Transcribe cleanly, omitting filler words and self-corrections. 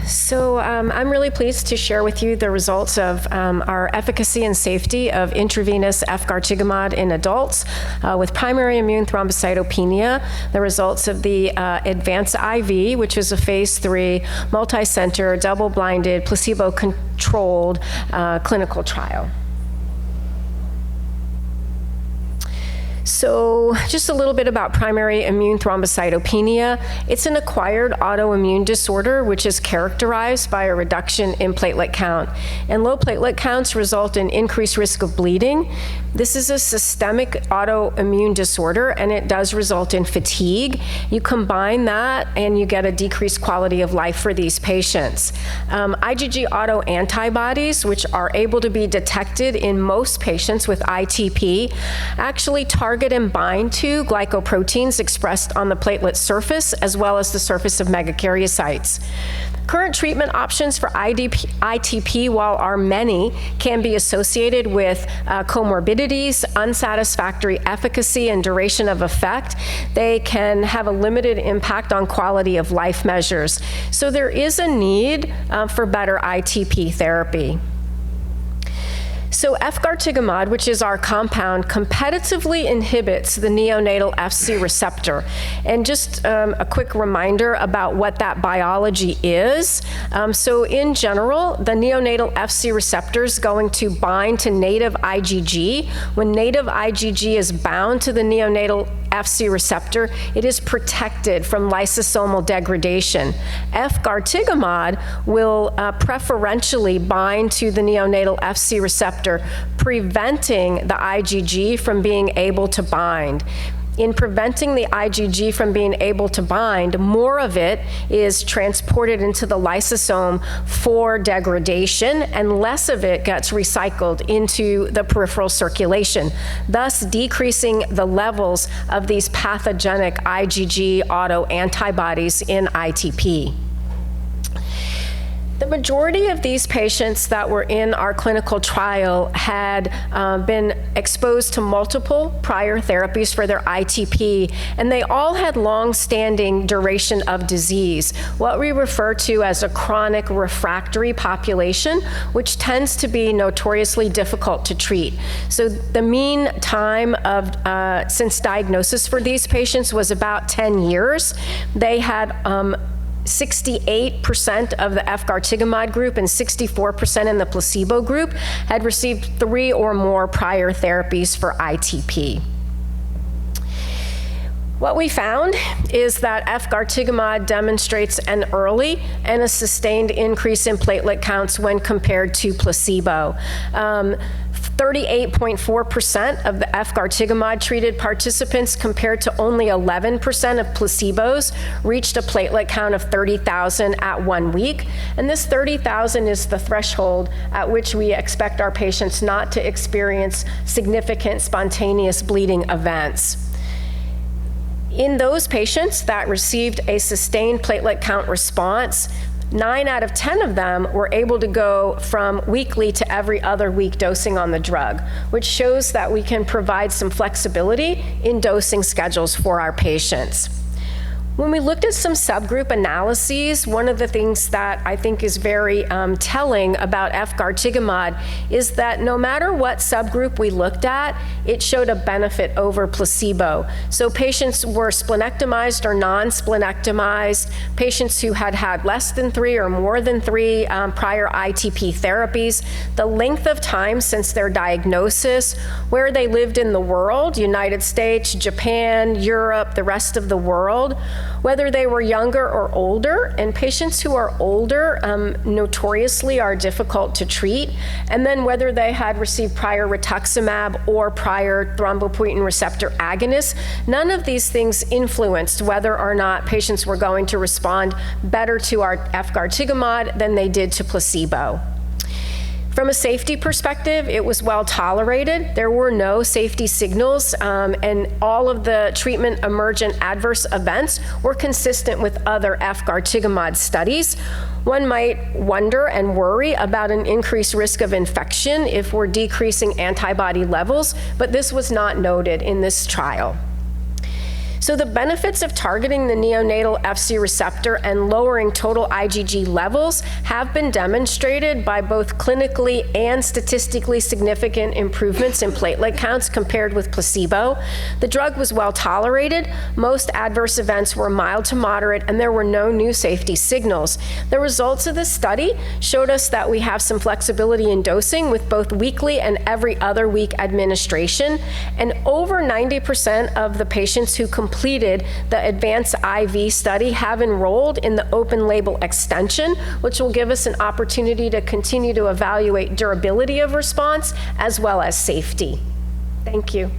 So I'm really pleased to share with you the results of our efficacy and safety of intravenous Efgartigimod in adults with primary immune thrombocytopenia, the results of the ADVANCE IV, which is a phase 3 multi-center, double-blinded, placebo-controlled clinical trial. So just a little bit about primary immune thrombocytopenia. It's an acquired autoimmune disorder which is characterized by a reduction in platelet count. And low platelet counts result in increased risk of bleeding. This is a systemic autoimmune disorder, and it does result in fatigue. You combine that, and you get a decreased quality of life for these patients. IgG autoantibodies, which are able to be detected in most patients with ITP, actually target and bind to glycoproteins expressed on the platelet surface, as well as the surface of megakaryocytes. Current treatment options for ITP, while are many, can be associated with comorbidities, unsatisfactory efficacy and duration of effect. They can have a limited impact on quality of life measures. So there is a need for better ITP therapy. So Efgartigimod, which is our compound, competitively inhibits the neonatal Fc receptor. And just a quick reminder about what that biology is. So in general, the neonatal Fc receptor is going to bind to native IgG. When native IgG is bound to the neonatal Fc receptor, it is protected from lysosomal degradation. Efgartigimod will preferentially bind to the neonatal Fc receptor, preventing the IgG from being able to bind. In preventing the IgG from being able to bind, more of it is transported into the lysosome for degradation, and less of it gets recycled into the peripheral circulation, thus decreasing the levels of these pathogenic IgG autoantibodies in ITP. The majority of these patients that were in our clinical trial had been exposed to multiple prior therapies for their ITP, and they all had long-standing duration of disease, what we refer to as a chronic refractory population, which tends to be notoriously difficult to treat. So the mean time of since diagnosis for these patients was about 10 years. They had 68% of the Efgartigimod group and 64% in the placebo group had received 3 or more prior therapies for ITP. What we found is that Efgartigimod demonstrates an early and a sustained increase in platelet counts when compared to placebo. 38.4% of the Efgartigimod treated participants, compared to only 11% of placebos, reached a platelet count of 30,000 at 1 week. And this 30,000 is the threshold at which we expect our patients not to experience significant spontaneous bleeding events. In those patients that received a sustained platelet count response, 9 out of 10 of them were able to go from weekly to every other week dosing on the drug, which shows that we can provide some flexibility in dosing schedules for our patients. When we looked at some subgroup analyses, one of the things that I think is very telling about Efgartigimod is that no matter what subgroup we looked at, it showed a benefit over placebo. So patients were splenectomized or non-splenectomized, patients who had had less than 3 or more than 3 prior ITP therapies, the length of time since their diagnosis, where they lived in the world, United States, Japan, Europe, the rest of the world, whether they were younger or older, and patients who are older notoriously are difficult to treat, and then whether they had received prior rituximab or prior thrombopoietin receptor agonists. None of these things influenced whether or not patients were going to respond better to our Efgartigimod than they did to placebo. From a safety perspective, it was well tolerated. There were no safety signals, and all of the treatment emergent adverse events were consistent with other Efgartigimod studies. One might wonder and worry about an increased risk of infection if we're decreasing antibody levels, but this was not noted in this trial. So the benefits of targeting the neonatal Fc receptor and lowering total IgG levels have been demonstrated by both clinically and statistically significant improvements in platelet counts compared with placebo. The drug was well tolerated. Most adverse events were mild to moderate, and there were no new safety signals. The results of this study showed us that we have some flexibility in dosing with both weekly and every other week administration, and over 90% of the patients who completed the advanced IV study have enrolled in the open label extension, which will give us an opportunity to continue to evaluate durability of response as well as safety. Thank you.